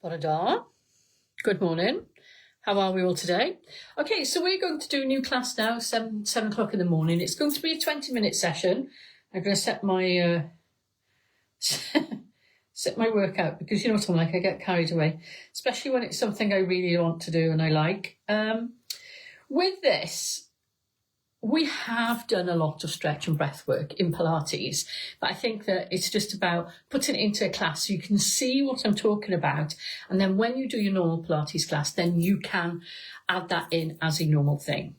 Ora. Good morning. How are we all today? Okay, so we're going to do a new class now, 7 o'clock in the morning. It's going to be a 20-minute session. I'm going to set my set my workout because you know what I'm like, I get carried away, especially when it's something I really want to do and I like. With this, we have done a lot of stretch and breath work in Pilates, but I think that it's just about putting it into a class so you can see what I'm talking about. And then when you do your normal Pilates class, then you can add that in as a normal thing.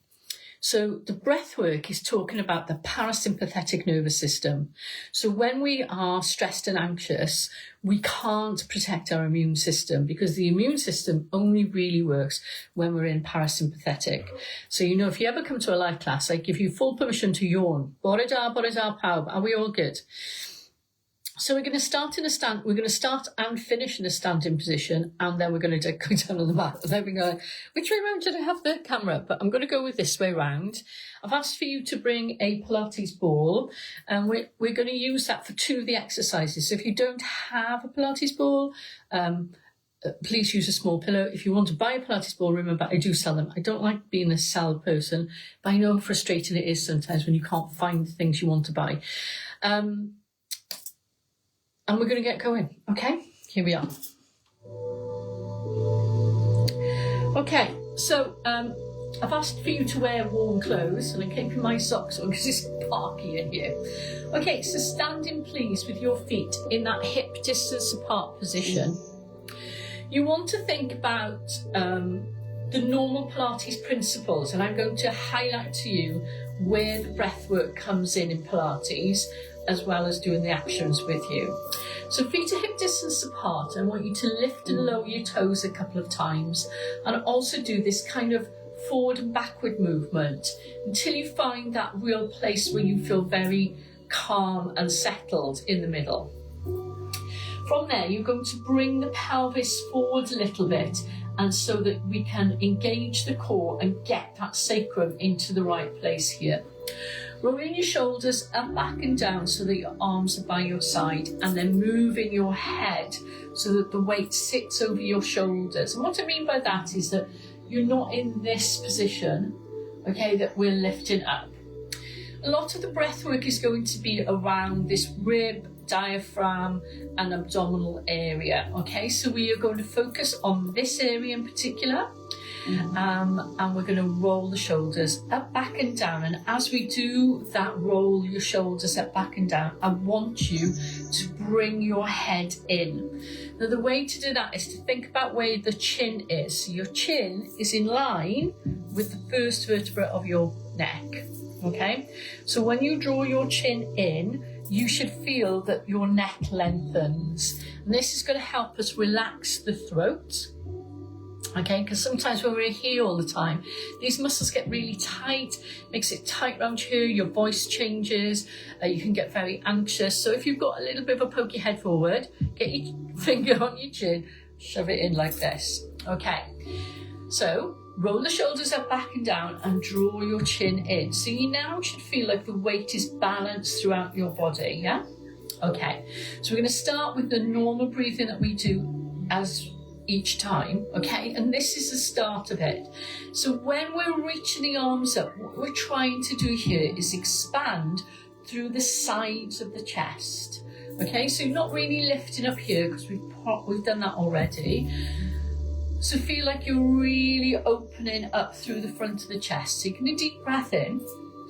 So the breath work is talking about the parasympathetic nervous system. So when we are stressed and anxious, we can't protect our immune system because the immune system only really works when we're in parasympathetic. So, you know, if you ever come to a live class, I give you full permission to yawn. Bore da pawb. Are we all good? So we're going to start in a stand. We're going to start and finish in a standing position, and then we're going to go down on the mat. And then we're going, which way round did I have the camera? But I'm going to go with this way round. I've asked for you to bring a Pilates ball, and we're going to use that for 2 of the exercises. So if you don't have a Pilates ball, please use a small pillow. If you want to buy a Pilates ball, remember, I do sell them. I don't like being a sell person, but I know how frustrating it is sometimes when you can't find the things you want to buy. And we're going to get going, okay? Here we are. Okay, so I've asked for you to wear warm clothes, and I'm keeping my socks on because it's parky in here. Okay, so standing please with your feet in that hip distance apart position. You want to think about the normal Pilates principles, and I'm going to highlight to you where the breath work comes in Pilates, as well as doing the actions with you. So feet are hip distance apart. I want you to lift and lower your toes a couple of times, and also do this kind of forward and backward movement until you find that real place where you feel very calm and settled in the middle. From there, you're going to bring the pelvis forward a little bit, and so that we can engage the core and get that sacrum into the right place here. Rolling your shoulders up, back and down so that your arms are by your side, and then moving your head so that the weight sits over your shoulders. And what I mean by that is that you're not in this position, okay, that we're lifting up. A lot of the breath work is going to be around this rib, diaphragm and abdominal area, okay? So we are going to focus on this area in particular. And we're going to roll the shoulders up, back and down. And as we do that, roll your shoulders up, back and down, I want you to bring your head in. Now, the way to do that is to think about where the chin is. So your chin is in line with the first vertebra of your neck, okay? So when you draw your chin in, you should feel that your neck lengthens. And this is going to help us relax the throat. Okay, because sometimes when we're here all the time, these muscles get really tight, makes it tight around here, your voice changes, you can get very anxious. So if you've got a little bit of a pokey head forward, get your finger on your chin, shove it in like this. Okay, so roll the shoulders up, back and down, and draw your chin in. So you now should feel like the weight is balanced throughout your body, yeah? Okay, so we're going to start with the normal breathing that we do as each time, okay, and this is the start of it. So when we're reaching the arms up, what we're trying to do here is expand through the sides of the chest, okay? So you're not really lifting up here because we've done that already. So feel like you're really opening up through the front of the chest. So you can do a deep breath in,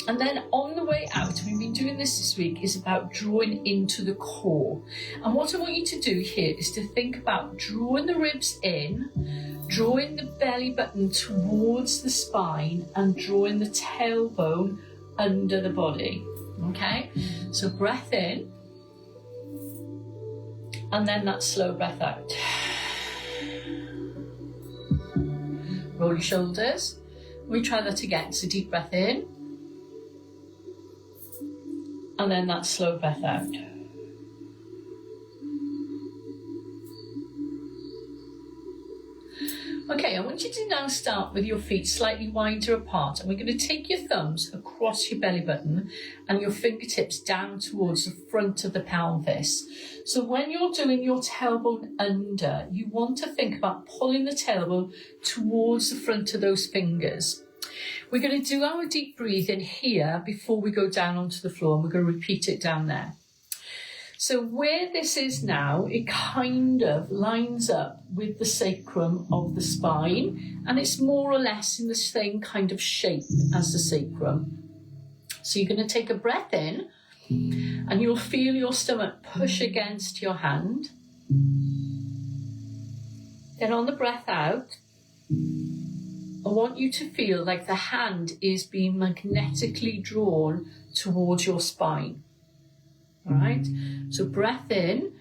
and then on the way out, we've been doing this week, is about drawing into the core. And what I want you to do here is to think about drawing the ribs in, drawing the belly button towards the spine, and drawing the tailbone under the body, okay? So breath in, and then that slow breath out. Roll your shoulders. We try that again. So deep breath in, and then that slow breath out. Okay, I want you to now start with your feet slightly wider apart, and we're going to take your thumbs across your belly button and your fingertips down towards the front of the pelvis. So when you're doing your tailbone under, you want to think about pulling the tailbone towards the front of those fingers. We're going to do our deep breathing here before we go down onto the floor, and we're going to repeat it down there. So where this is now, it kind of lines up with the sacrum of the spine, and it's more or less in the same kind of shape as the sacrum. So you're going to take a breath in, and you'll feel your stomach push against your hand. Then on the breath out, I want you to feel like the hand is being magnetically drawn towards your spine. All right, so breath in,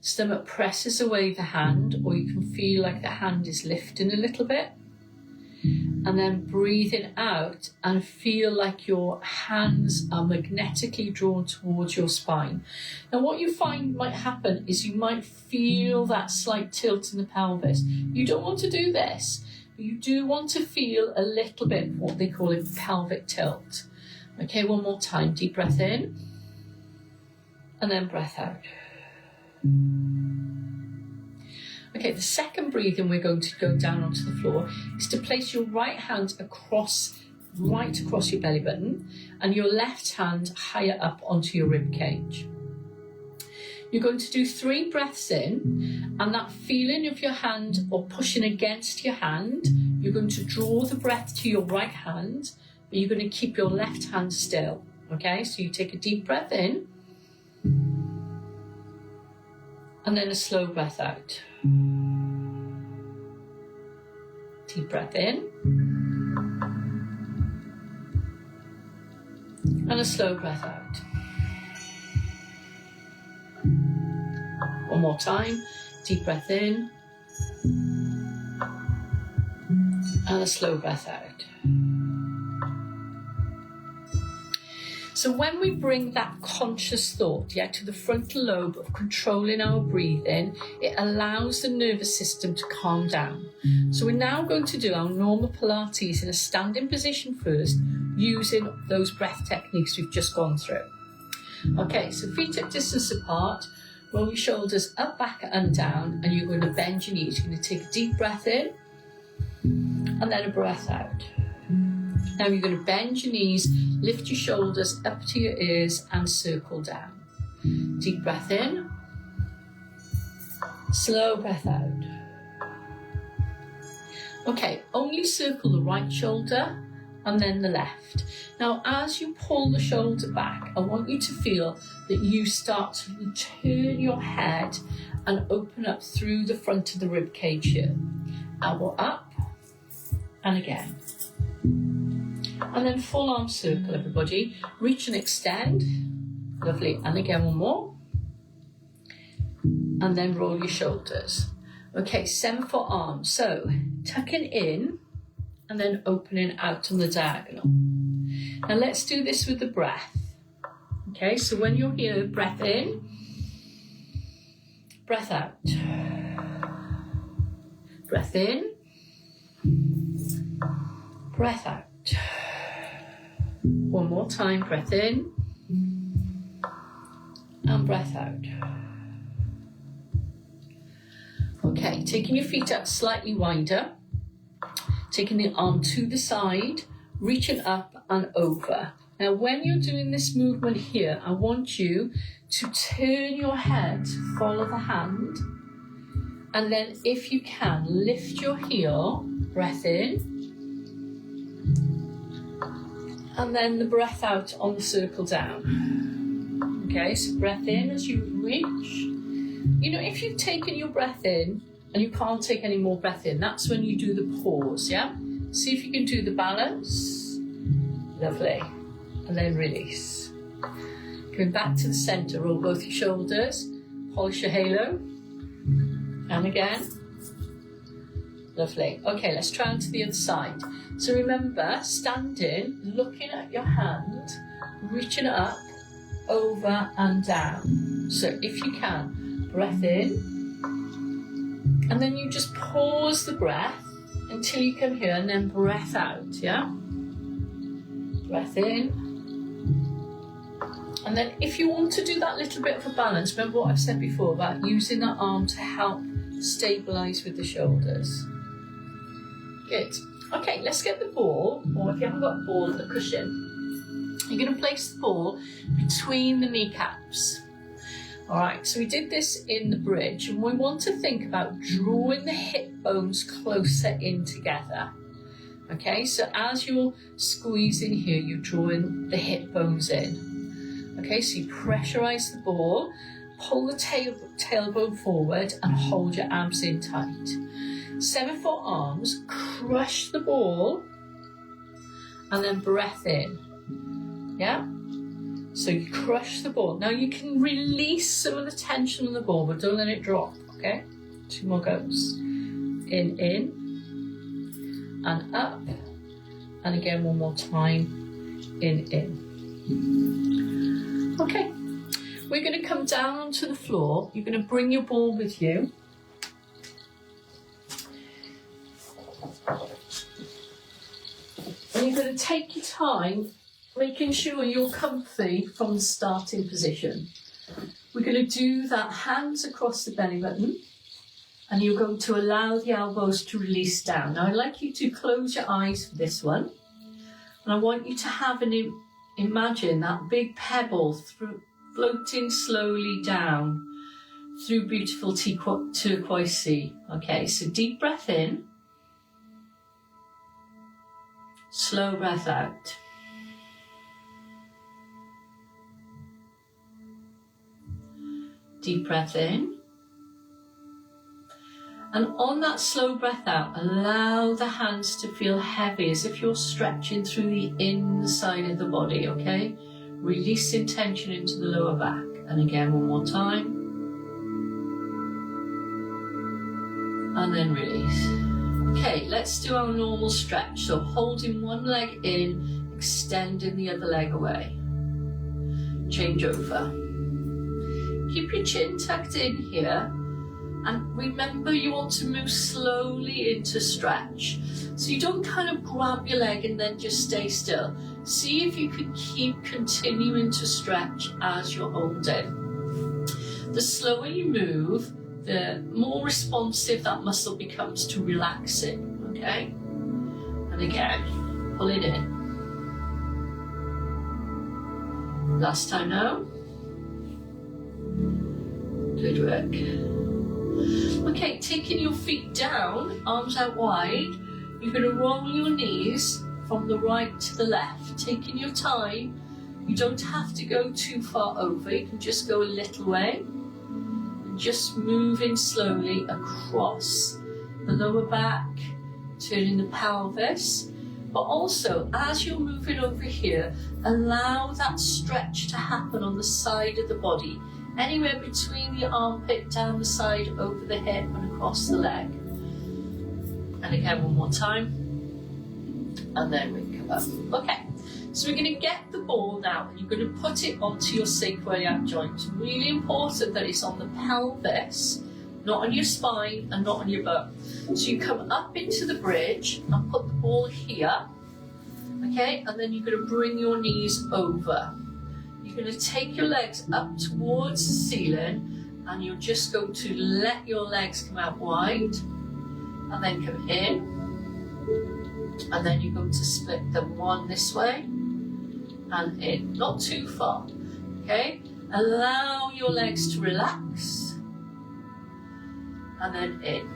stomach presses away the hand, or you can feel like the hand is lifting a little bit. And then breathing out and feel like your hands are magnetically drawn towards your spine. Now what you find might happen is you might feel that slight tilt in the pelvis. You don't want to do this, but you do want to feel a little bit what they call a pelvic tilt. Okay, one more time, deep breath in. And then breath out. Okay, the second breathing we're going to go down onto the floor is to place your right hand right across your belly button and your left hand higher up onto your rib cage. You're going to do 3 breaths in, and that feeling of your hand or pushing against your hand, you're going to draw the breath to your right hand, but you're going to keep your left hand still. Okay, so you take a deep breath in, and then a slow breath out. Deep breath in. And a slow breath out. One more time. Deep breath in. And a slow breath out. So when we bring that conscious thought to the frontal lobe of controlling our breathing, it allows the nervous system to calm down. So we're now going to do our normal Pilates in a standing position first, using those breath techniques we've just gone through. Okay, so feet at distance apart, roll your shoulders up, back and down, and you're going to bend your knees. You're going to take a deep breath in, and then a breath out. Now you're going to bend your knees, lift your shoulders up to your ears and circle down. Deep breath in, slow breath out. Okay, only circle the right shoulder and then the left. Now as you pull the shoulder back, I want you to feel that you start to turn your head and open up through the front of the rib cage here. Elbow up and again. And then full arm circle, everybody. Reach and extend. Lovely. And again, one more. And then roll your shoulders. Okay, 7-foot arms. So tucking in and then opening out on the diagonal. Now let's do this with the breath. Okay, so when you're here, breath in, breath out. Breath in, breath out. One more time, breath in and breath out. Okay, taking your feet up slightly wider, taking the arm to the side, reaching up and over. Now when you're doing this movement here, I want you to turn your head, follow the hand, and then if you can, lift your heel, breath in, and then the breath out on the circle down. Okay, so breath in as you reach. You know, if you've taken your breath in and you can't take any more breath in, that's when you do the pause, yeah? See if you can do the balance. Lovely. And then release. Going back to the centre, roll both your shoulders, polish your halo. And again. Lovely. Okay, let's try on to the other side. So remember, standing, looking at your hand, reaching up, over and down. So if you can, breath in, and then you just pause the breath until you come here, and then breath out, yeah? Breath in. And then if you want to do that little bit of a balance, remember what I've said before about using that arm to help stabilise with the shoulders. Good. Okay, let's get the ball, or if you haven't got a ball, the cushion. You're going to place the ball between the kneecaps. Alright, so we did this in the bridge, and we want to think about drawing the hip bones closer in together. Okay, so as you're squeezing here, you're drawing the hip bones in. Okay, so you pressurise the ball, pull the tailbone forward and hold your abs in tight. 7-foot arms, crush the ball and then breath in. Yeah? So you crush the ball. Now you can release some of the tension on the ball, but don't let it drop, okay? 2 more goes. In, and up. And again, 1 more time. In. Okay. We're going to come down onto the floor. You're going to bring your ball with you. And you're going to take your time, making sure you're comfy from the starting position. We're going to do that hands across the belly button, and you're going to allow the elbows to release down. Now I'd like you to close your eyes for this one, and I want you to have imagine that big pebble floating slowly down through beautiful turquoise sea. Okay, so deep breath in, slow breath out. Deep breath in. And on that slow breath out, allow the hands to feel heavy as if you're stretching through the inside of the body, okay? Releasing tension into the lower back. And again, 1 more time. And then release. Okay, let's do our normal stretch. So holding one leg in, extending the other leg away. Change over. Keep your chin tucked in here. And remember, you want to move slowly into stretch. So you don't kind of grab your leg and then just stay still. See if you can keep continuing to stretch as you're holding. The slower you move, the more responsive that muscle becomes to relaxing, okay? And again, pull it in. Last time now. Good work. Okay, taking your feet down, arms out wide, you're going to roll your knees from the right to the left, taking your time. You don't have to go too far over, you can just go a little way. And just moving slowly across the lower back, turning the pelvis. But also, as you're moving over here, allow that stretch to happen on the side of the body. Anywhere between the armpit, down the side, over the hip and across the leg. And again, 1 more time. And then we come up. Okay, so we're going to get the ball now and you're going to put it onto your sacroiliac joint. It's really important that it's on the pelvis, not on your spine and not on your butt. So you come up into the bridge and put the ball here. Okay, and then you're going to bring your knees over. You're going to take your legs up towards the ceiling and you're just going to let your legs come out wide and then come in, and then you're going to split them one this way and in, not too far, okay? Allow your legs to relax and then in.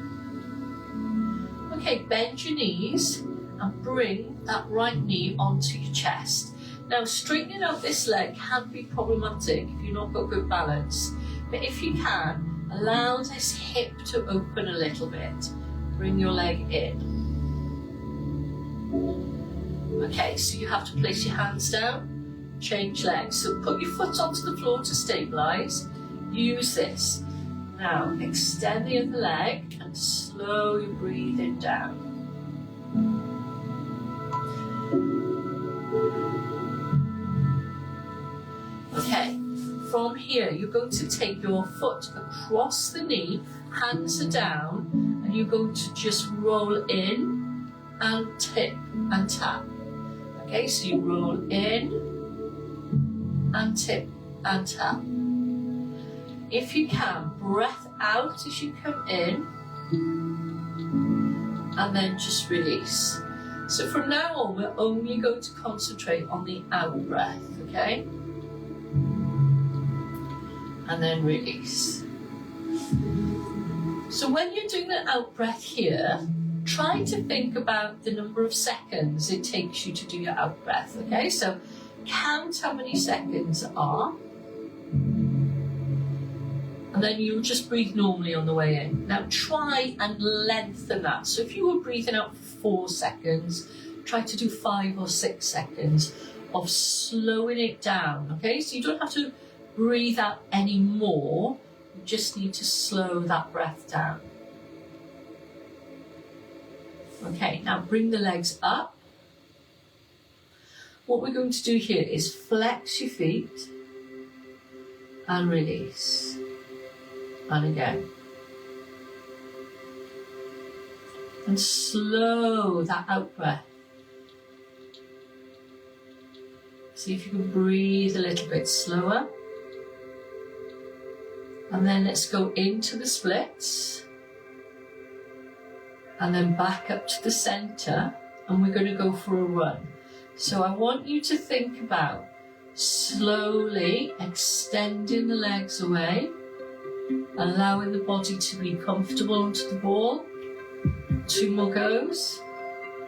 Okay, bend your knees and bring that right knee onto your chest. Now, straightening out this leg can be problematic if you've not got good balance, but if you can, allow this hip to open a little bit. Bring your leg in. Okay, so you have to place your hands down, change legs. So put your foot onto the floor to stabilise. Use this. Now, extend the other leg and slowly breathing down. Okay, from here you're going to take your foot across the knee, hands are down, and you're going to just roll in and tip and tap. Okay, so you roll in and tip and tap. If you can, breath out as you come in and then just release. So from now on, we're only going to concentrate on the out breath, okay? And then release. So when you're doing the out breath here, try to think about the number of seconds it takes you to do your out breath, okay? So count how many seconds are, and then you'll just breathe normally on the way in. Now try and lengthen that. So if you were breathing out for 4 seconds, try to do 5 or 6 seconds of slowing it down, okay? So you don't have to breathe out any more, you just need to slow that breath down. Okay, now bring the legs up. What we're going to do here is flex your feet and release. And again. And slow that out breath. See if you can breathe a little bit slower. And then let's go into the splits. And then back up to the centre. And we're going to go for a run. So I want you to think about slowly extending the legs away, allowing the body to be comfortable onto the ball. 2 more goes.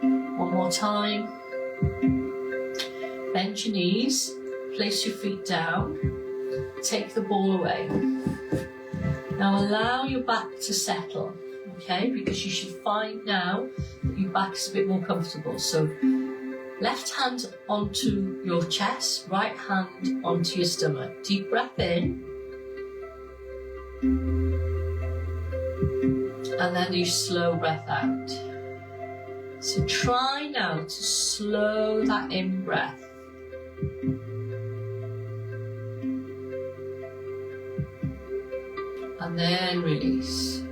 1 more time. Bend your knees, place your feet down, take the ball away. Now allow your back to settle, okay? Because you should find now that your back is a bit more comfortable. So left hand onto your chest, right hand onto your stomach. Deep breath in. And then you slow breath out. So try now to slow that in breath. And then release.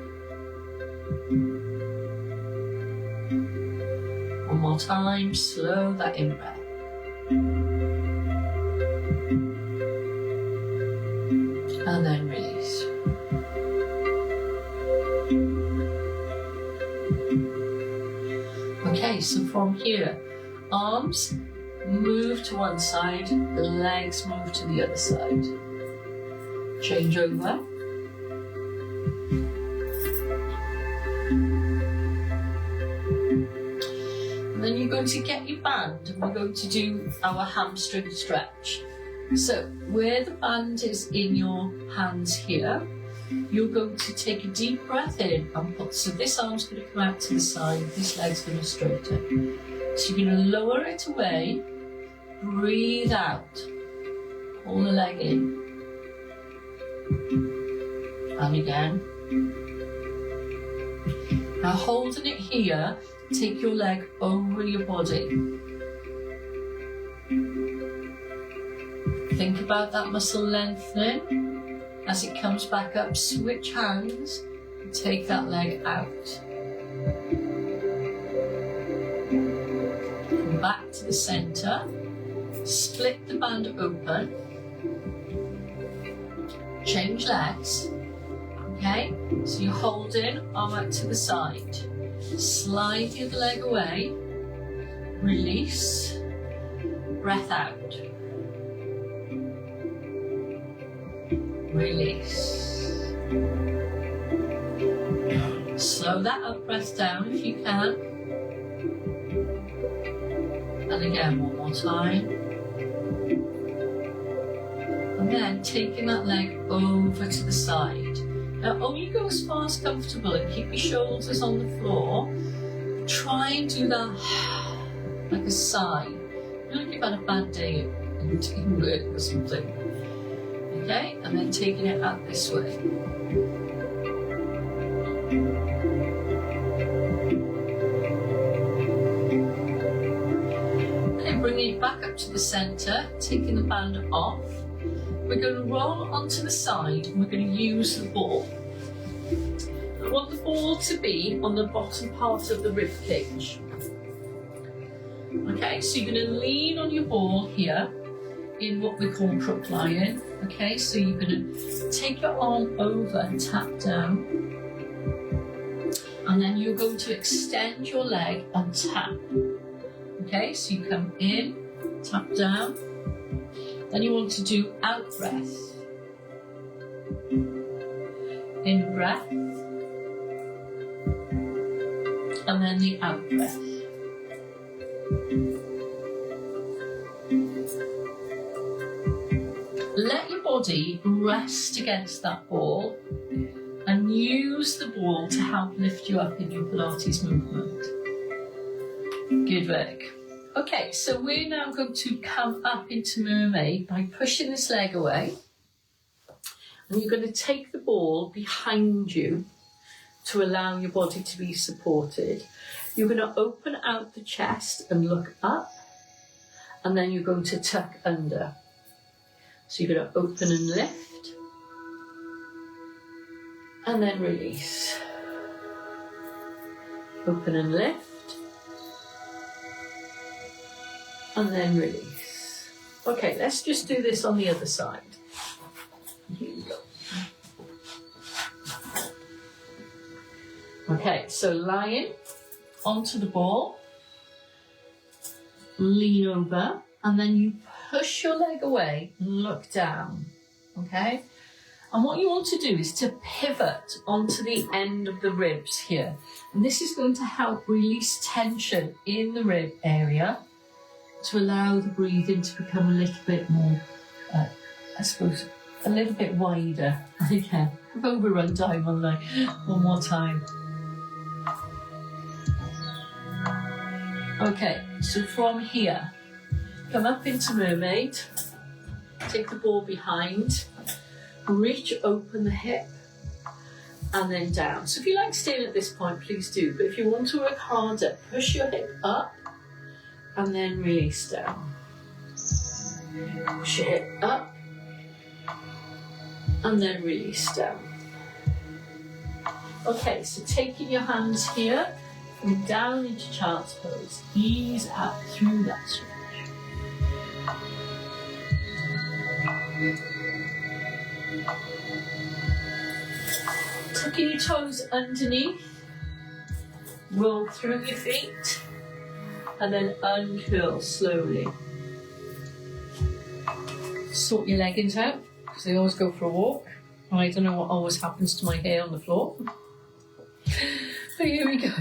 1 more time, slow that in breath. And then release. Okay, so from here, arms move to one side, legs move to the other side. Change over. And then you're going to get your band and we're going to do our hamstring stretch. So where the band is in your hands here, you're going to take a deep breath in and put, so this arm's going to come out to the side, this leg's going to straighten. So you're going to lower it away, breathe out, pull the leg in, and again. Now holding it here, take your leg over your body. Think about that muscle lengthening. As it comes back up, switch hands and take that leg out. Come back to the centre, split the band open, change legs, okay? So you're holding, arm out to the side, slide the other leg away, release, breath out. Release. Slow that out breath down if you can. And again, 1 more time. And then taking that leg over to the side. Now only go as far as comfortable and keep your shoulders on the floor. Try and do that like a sigh. Like you've had a bad day in work or something. Okay, and then taking it out this way. Okay, bringing it back up to the centre, taking the band off. We're going to roll onto the side and we're going to use the ball. I want the ball to be on the bottom part of the rib cage. Okay, so you're going to lean on your ball here in what we call crook lying. Okay, so you're going to take your arm over and tap down, and then you're going to extend your leg and tap. Okay, so you come in, tap down, then you want to do out breath. In breath, and then the out breath. Let your body rest against that ball and use the ball to help lift you up in your Pilates movement. Good work. Okay, so we're now going to come up into mermaid by pushing this leg away. And you're going to take the ball behind you to allow your body to be supported. You're going to open out the chest and look up, and then you're going to tuck under. So you're going to open and lift, and then release. Open and lift, and then release. Okay, let's just do this on the other side. Here we go. Okay, so lying onto the ball, lean over, and then you push your leg away and look down, okay? And what you want to do is to pivot onto the end of the ribs here. And this is going to help release tension in the rib area to allow the breathing to become a little bit more, I suppose, a little bit wider. Again, I've overrun time on that. One more time. Okay, so from here, come up into mermaid, take the ball behind, reach open the hip, and then down. So if you like staying at this point, please do. But if you want to work harder, push your hip up, and then release down. Push your hip up, and then release down. Okay, so taking your hands here, and down into child's pose, ease out through that stretch. Tucking your toes underneath, roll through your feet, and then uncurl slowly. Sort your leggings out, because they always go for a walk. I don't know what always happens to my hair on the floor. But here we go.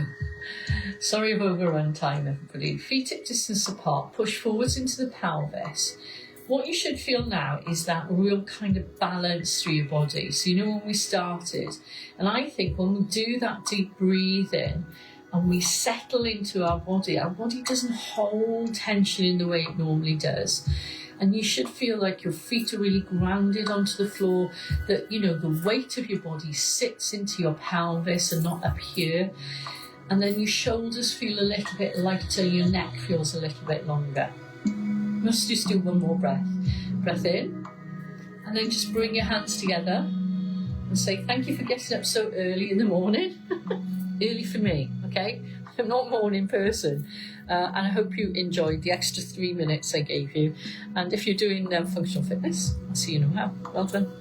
Sorry I've overrun time, everybody. Feet hip distance apart, push forwards into the pelvis. What you should feel now is that real kind of balance through your body. So you know when we started, and I think when we do that deep breathing and we settle into our body doesn't hold tension in the way it normally does. And you should feel like your feet are really grounded onto the floor, that, you know, the weight of your body sits into your pelvis and not up here. And then your shoulders feel a little bit lighter, your neck feels a little bit longer. Let's just do one more breath. Breath in, and then just bring your hands together and say, thank you for getting up so early in the morning. Early for me, okay? I'm not a morning person. And I hope you enjoyed the extra 3 minutes I gave you. And if you're doing functional fitness, I'll see you in a while. Well done.